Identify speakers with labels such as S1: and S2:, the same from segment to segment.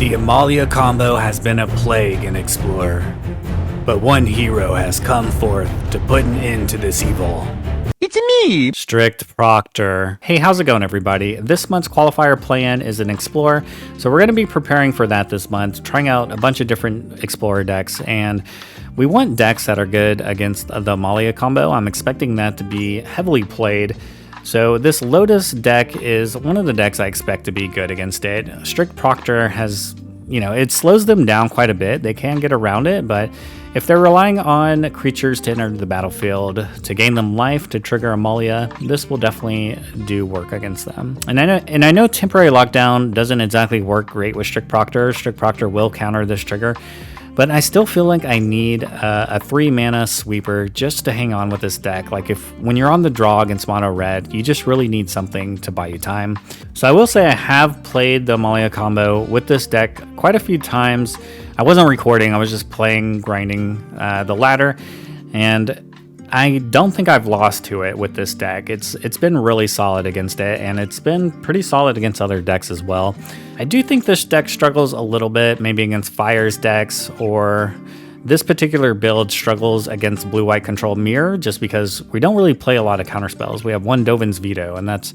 S1: The Amalia combo has been a plague in Explorer, but one hero has come forth to put an end to this evil.
S2: It's me!
S1: Strict Proctor. Hey, how's it going, everybody? This month's qualifier plan is an Explorer, so we're going to be preparing for that this month, trying out a bunch of different Explorer decks, and we want decks that are good against the Amalia combo. I'm expecting that to be heavily played. So this Lotus deck is one of the decks I expect to be good against it. Strict Proctor has, it slows them down quite a bit. They can get around it, but if they're relying on creatures to enter the battlefield, to gain them life, to trigger Amalia, this will definitely do work against them. And I know Temporary Lockdown doesn't exactly work great with Strict Proctor. Strict Proctor will counter this trigger, but I still feel like I need a 3-mana sweeper just to hang on with this deck. Like when you're on the draw against mono red, you just really need something to buy you time. So I will say I have played the Amalia combo with this deck quite a few times. I wasn't recording, I was just grinding the ladder, and I don't think I've lost to it with this deck. It's been really solid against it, and it's been pretty solid against other decks as well. I do think this deck struggles a little bit, maybe against Fire's decks, or this particular build struggles against blue-white control mirror, just because we don't really play a lot of counterspells. We have one Dovin's Veto, and that's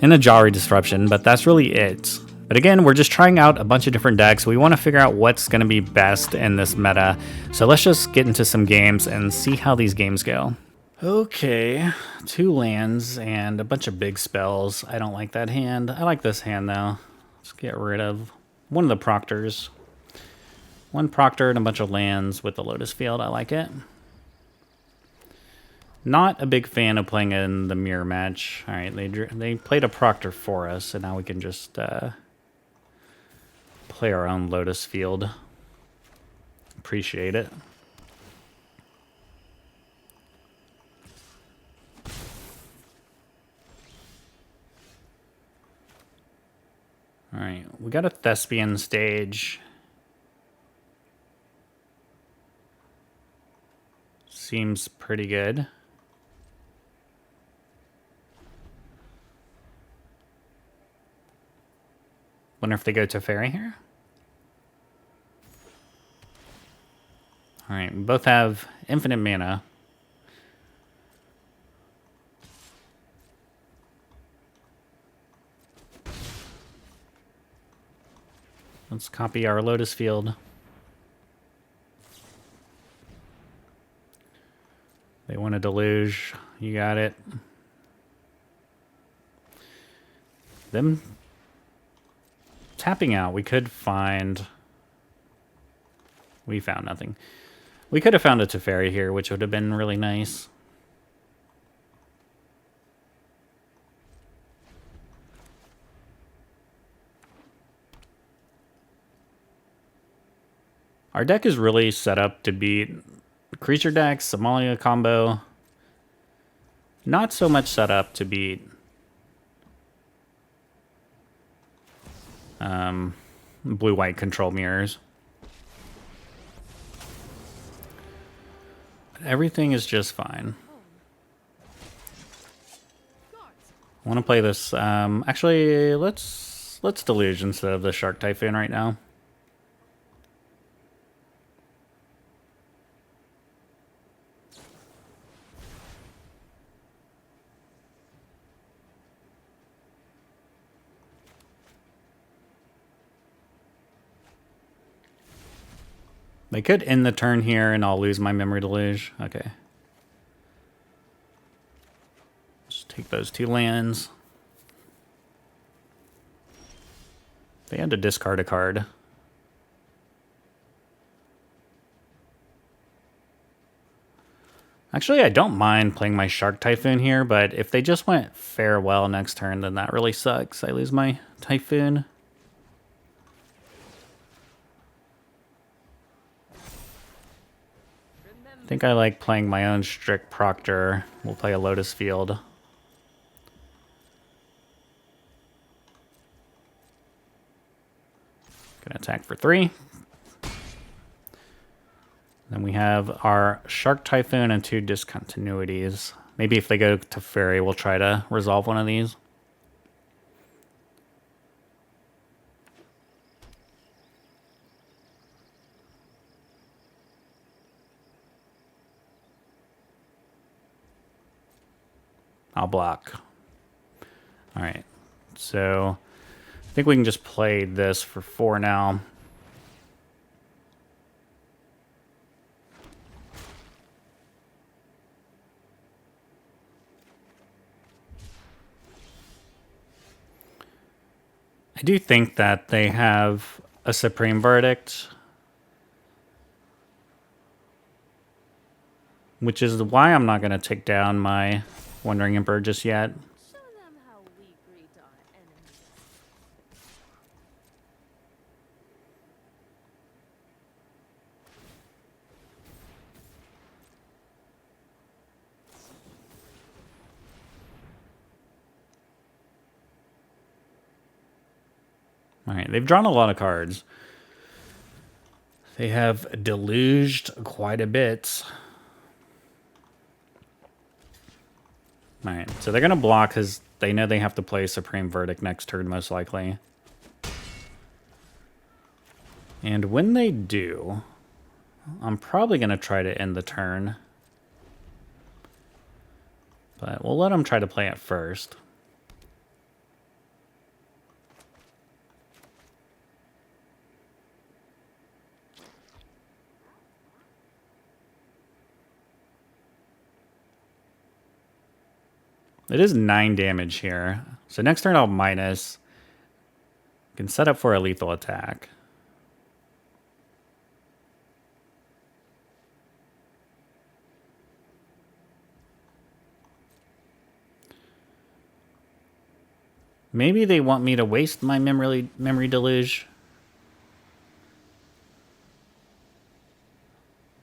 S1: in a Jwari Disruption, but that's really it. But again, we're just trying out a bunch of different decks. We want to figure out what's going to be best in this meta. So let's just get into some games and see how these games go. Okay, 2 lands and a bunch of big spells. I don't like that hand. I like this hand though. Let's get rid of one of the Proctors. 1 Proctor and a bunch of lands with the Lotus Field. I like it. Not a big fan of playing in the mirror match. All right, they played a Proctor for us, and now we can just play our own Lotus Field. Appreciate it. All right, we got a Thespian stage. Seems pretty good. Wonder if they go Teferi here. All right, we both have infinite mana. Let's copy our Lotus Field. They want a Deluge. You got it. Them tapping out. We found nothing. We could have found a Teferi here, which would have been really nice. Our deck is really set up to beat creature decks, Amalia combo. Not so much set up to beat blue-white control mirrors. But everything is just fine. I want to play this. Actually, let's Deluge instead of the Shark Typhoon right now. They could end the turn here and I'll lose my Memory Deluge. Okay. Just take those 2 lands. They had to discard a card. Actually, I don't mind playing my Shark Typhoon here, but if they just went Farewell next turn, then that really sucks. I lose my Typhoon. I think I like playing my own Strict Proctor. We'll play a Lotus Field. Gonna attack for 3. Then we have our Shark Typhoon and 2 Discontinuities. Maybe if they go to Teferi, we'll try to resolve one of these. I'll block. All right. So I think we can just play this for 4 now. I do think that they have a Supreme Verdict, which is why I'm not going to take down my Wandering Emperor just yet.
S2: Show them how we greet our enemies.
S1: All right, they've drawn a lot of cards. They have deluged quite a bit. All right, so they're going to block because they know they have to play Supreme Verdict next turn, most likely. And when they do, I'm probably going to try to end the turn. But we'll let them try to play it first. It is 9 damage here. So next turn I'll minus. Can set up for a lethal attack. Maybe they want me to waste my Memory Deluge.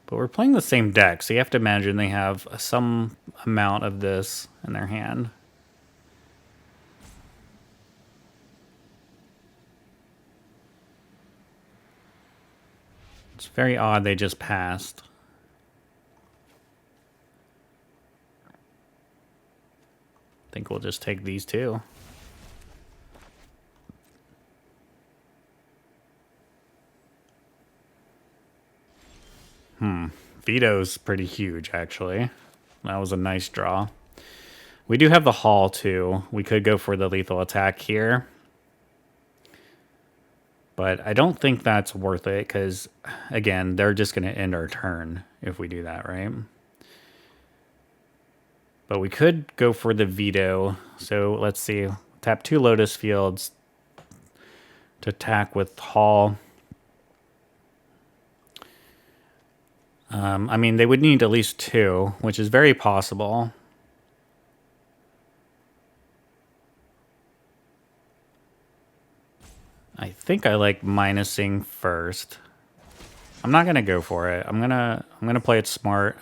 S1: But we're playing the same deck, so you have to imagine they have some amount of this in their hand. It's very odd they just passed. I think we'll just take these two. Veto's pretty huge, actually. That was a nice draw. We do have the Hall, too. We could go for the lethal attack here. But I don't think that's worth it, because, again, they're just going to end our turn if we do that, right? But we could go for the Veto. So, let's see. Tap 2 Lotus Fields to attack with Hall. I mean, they would need at least 2, which is very possible. I think I like minusing first. I'm not gonna go for it. I'm gonna play it smart.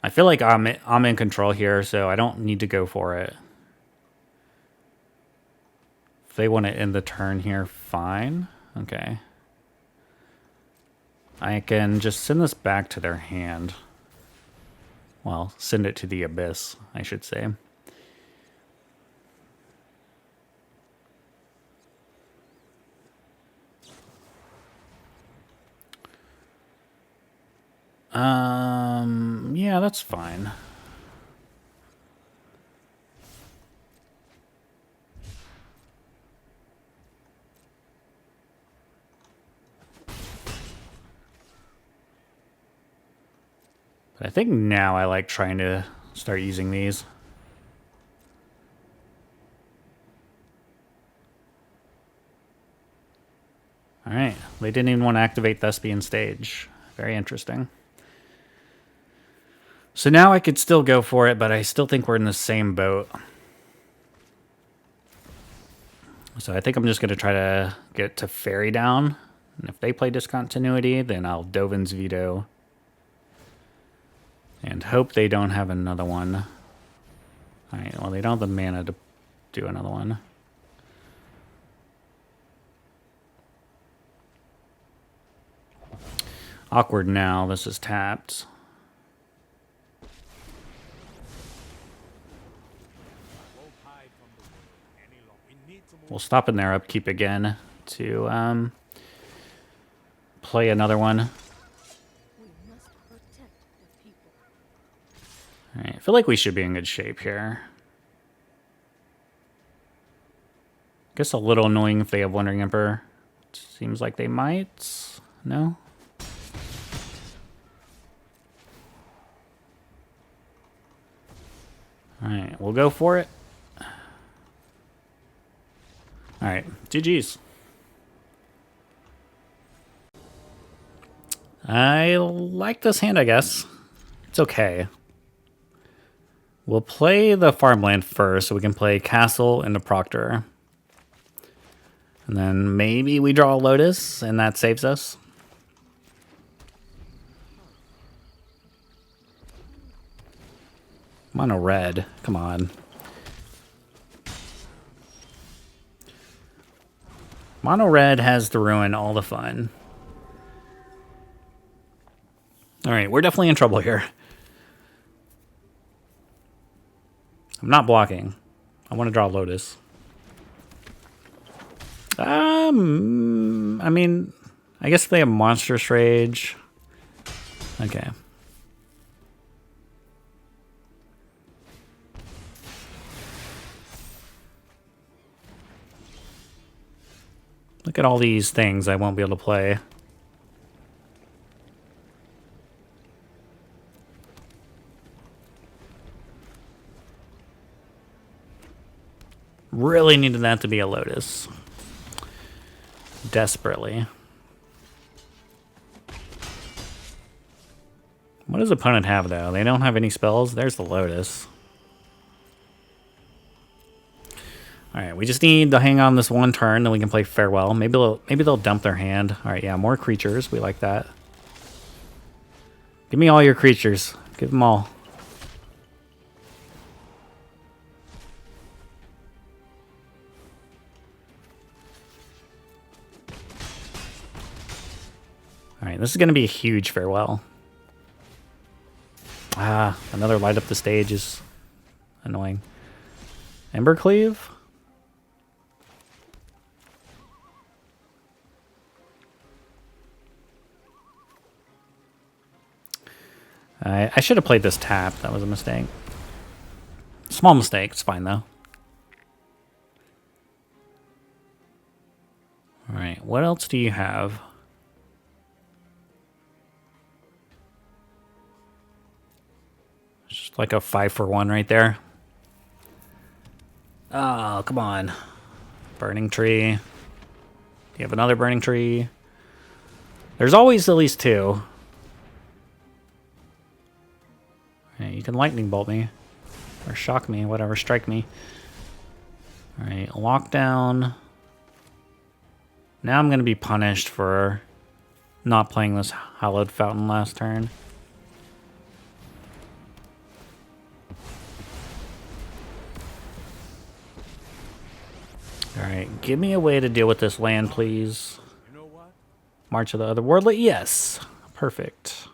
S1: I feel like I'm in control here, so I don't need to go for it. If they want to end the turn here, fine. Okay. I can just send this back to their hand. Well, send it to the abyss, I should say. Yeah, that's fine. But I think now I like trying to start using these. All right, they didn't even want to activate Thespian stage. Very interesting. So now I could still go for it, but I still think we're in the same boat. So I think I'm just going to try to get Teferi down. And if they play Discontinuity, then I'll Dovin's Veto. And hope they don't have another one. Alright, well, they don't have the mana to do another one. Awkward now. This is tapped. We'll stop in their upkeep again to play another one. feel like we should be in good shape here. Guess a little annoying if they have Wandering Emperor. Seems like they might. No? Alright, we'll go for it. Alright, GG's. I like this hand, I guess. It's okay. We'll play the farmland first so we can play Castle and the Proctor. And then maybe we draw a Lotus and that saves us. Mono red. Come on. Mono red has to ruin all the fun. Alright, we're definitely in trouble here. I'm not blocking. I want to draw Lotus. I mean, I guess they have Monstrous Rage. Okay. Look at all these things I won't be able to play. Really needed that to be a Lotus. Desperately. What does opponent have, though? They don't have any spells? There's the Lotus. Alright, we just need to hang on this one turn, then we can play Farewell. Maybe they'll dump their hand. Alright, yeah, more creatures. We like that. Give me all your creatures. Give them all. Alright, this is going to be a huge Farewell. Ah, another light up the stage is annoying. Embercleave? I should have played this tap. That was a mistake. Small mistake. It's fine, though. Alright, what else do you have? Just like a 5-for-1 right there. Oh, come on. Burning Tree. Do you have another Burning Tree? There's always at least two. Alright, you can Lightning Bolt me. Or shock me, whatever, strike me. Alright, lockdown. Now I'm going to be punished for not playing this Hallowed Fountain last turn. Alright, give me a way to deal with this land, please. March of the Otherworldly? Yes. Perfect.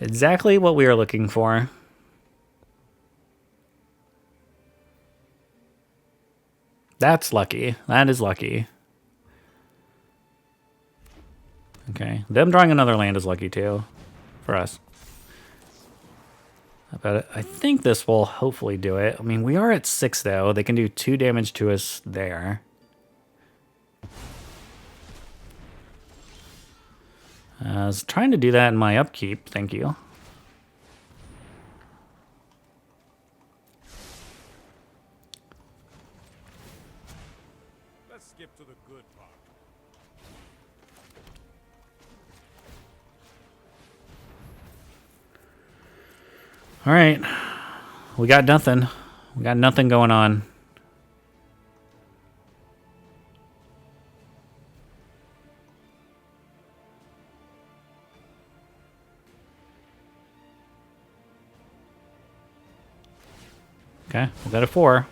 S1: Exactly what we are looking for. That's lucky. That is lucky. Okay. Them drawing another land is lucky too. For us. But I think this will hopefully do it. I mean, we are at 6 though. They can do 2 damage to us there. I was trying to do that in my upkeep. Thank you.
S3: Let's skip to the good part.
S1: All right. We got nothing. We got nothing going on. Okay, we got a 4.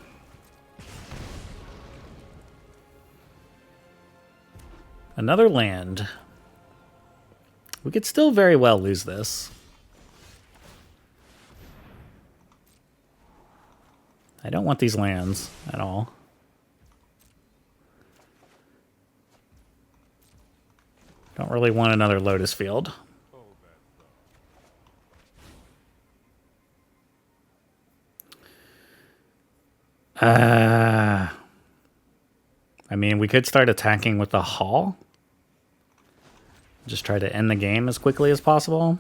S1: Another land. We could still very well lose this. I don't want these lands at all. Don't really want another Lotus Field. I mean, we could start attacking with the Hall. Just try to end the game as quickly as possible.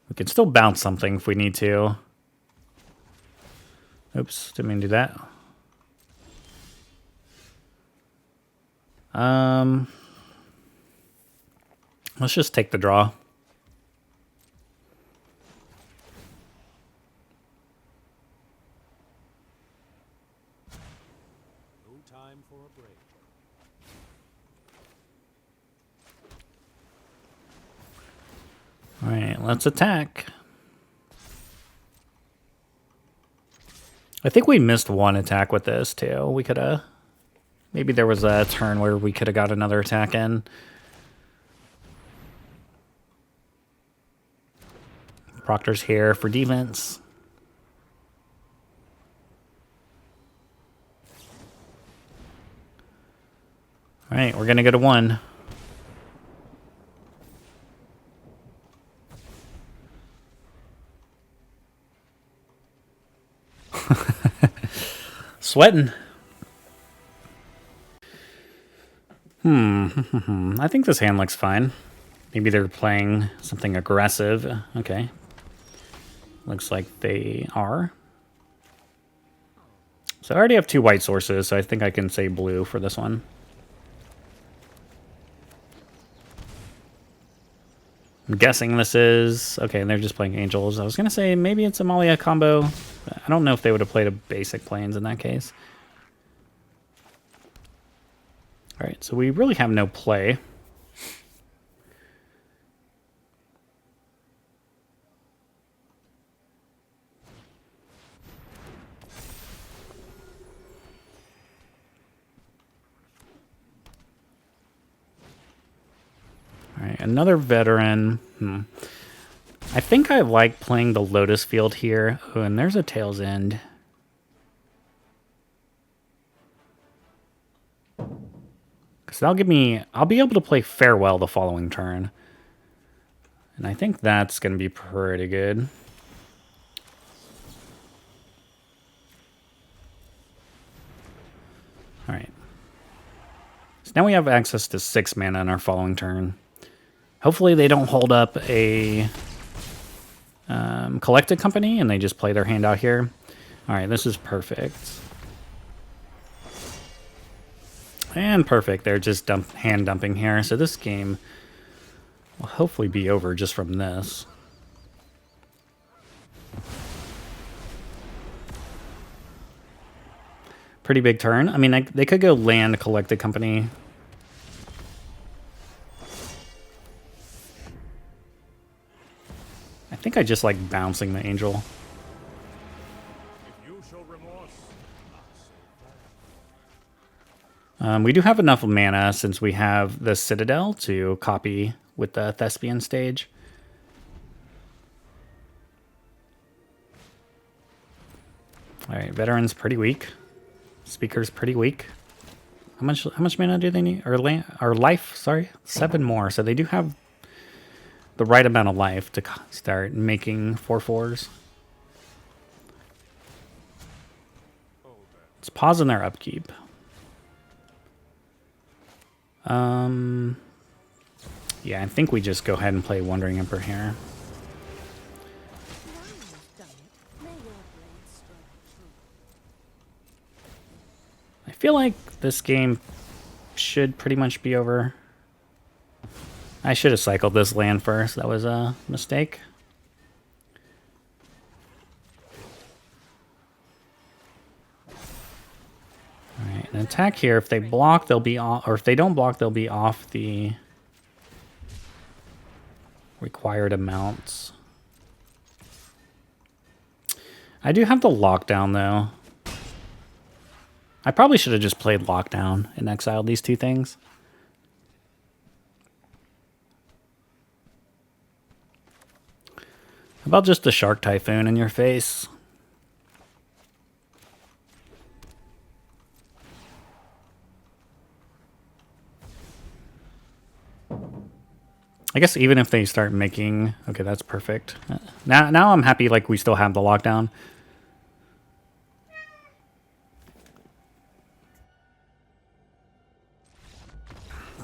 S1: We can still bounce something if we need to. Oops, didn't mean to do that. Let's just take the draw.
S3: No time for a break.
S1: All right, let's attack. I think we missed one attack with this too. We could have, maybe there was a turn where we could have got another attack in. Proctor's here for defense. All right, we're gonna go to 1. Sweating. I think this hand looks fine. Maybe they're playing something aggressive. Okay. Looks like they are. So I already have 2 white sources, so I think I can say blue for this one. I'm guessing this is... Okay, they're just playing angels. I was going to say maybe it's Amalia combo. I don't know if they would have played a basic planes in that case. Alright, so we really have no play. Alright, another veteran. I think I like playing the Lotus Field here. Oh, and there's a Tail's End. Because that'll give me... I'll be able to play Farewell the following turn. And I think that's going to be pretty good. Alright. So now we have access to 6 mana on our following turn. Hopefully they don't hold up a collected company and they just play their hand out here. Alright, this is perfect. And perfect. They're just hand dumping here. So this game will hopefully be over just from this. Pretty big turn. I mean, they could go land collected company. I think I just like bouncing the angel.
S3: If you show remorse,
S1: We do have enough mana since we have the Citadel to copy with the Thespian stage. Alright, Veteran's pretty weak. Speaker's pretty weak. How much mana do they need? Or life, sorry. 7 more. So they do have the right amount of life to start making 4/4s. Let's pause in their upkeep. Yeah, I think we just go ahead and play Wandering Emperor here. I feel like this game should pretty much be over. I should have cycled this land first. That was a mistake. Alright, an attack here. If they block, they'll be off, or if they don't block, they'll be off the required amounts. I do have the lockdown though. I probably should have just played lockdown and exiled these 2 things. How about just the Shark Typhoon in your face? I guess even if they start making... Okay, that's perfect. Now I'm happy like we still have the lockdown.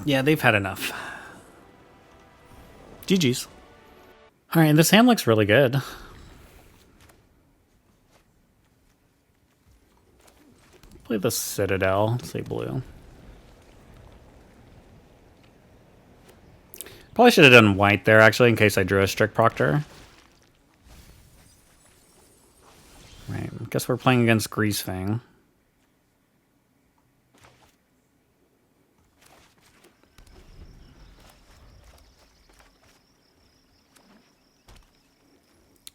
S1: Yeah, they've had enough. GG's. Alright, this hand looks really good. Play the Citadel, say blue. Probably should have done white there, actually, in case I drew a Strict Proctor. Right, I guess we're playing against Greasefang.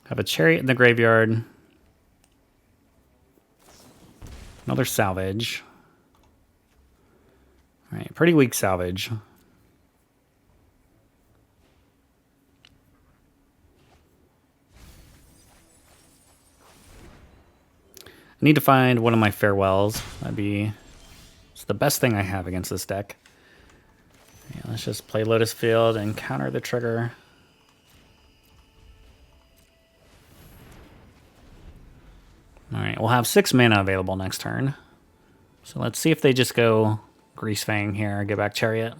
S1: Have a Chariot in the graveyard. Another Salvage. Alright, pretty weak Salvage. I need to find one of my farewells. It's the best thing I have against this deck. Yeah, let's just play Lotus Field and counter the trigger. Alright, we'll have 6 mana available next turn. So let's see if they just go Greasefang here, get back Chariot.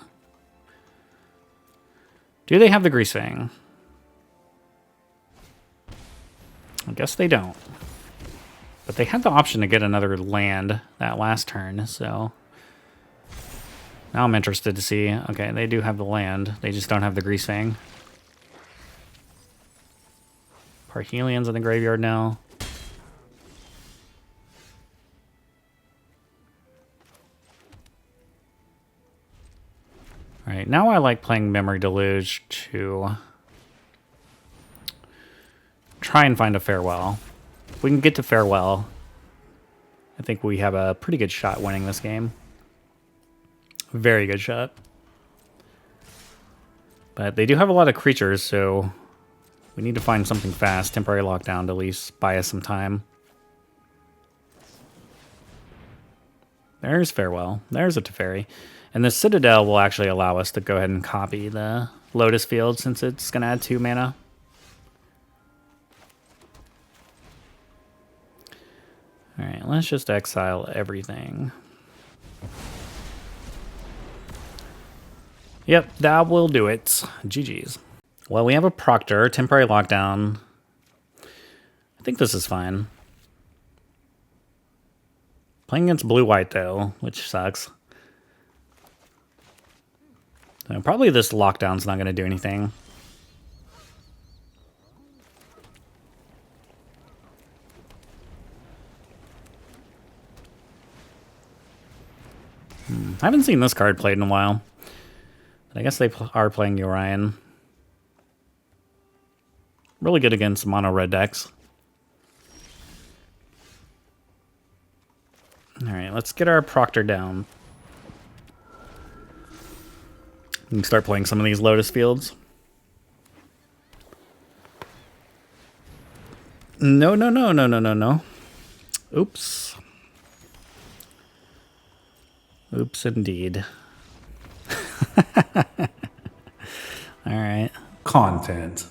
S1: Do they have the Greasefang? I guess they don't. But they had the option to get another land that last turn, so... Now I'm interested to see. Okay, they do have the land. They just don't have the Greasefang. Parhelion's in the graveyard now. Alright, now I like playing Memory Deluge to try and find a farewell. If we can get to farewell, I think we have a pretty good shot winning this game. Very good shot. But they do have a lot of creatures, so we need to find something fast. Temporary lockdown to at least buy us some time. There's farewell. There's a Teferi. And the Citadel will actually allow us to go ahead and copy the Lotus Field since it's going to add 2 mana. Alright, let's just exile everything. Yep, that will do it. GG's. Well, we have a Proctor, temporary lockdown. I think this is fine. Playing against blue-white, though, which sucks. So probably this lockdown's not going to do anything. I haven't seen this card played in a while. But I guess they are playing Orion. Really good against mono-red decks. Alright, let's get our Proctor down. We can start playing some of these Lotus Fields. No, no, no, no, no, no, no. Oops. Oops, indeed. Alright.
S4: Content.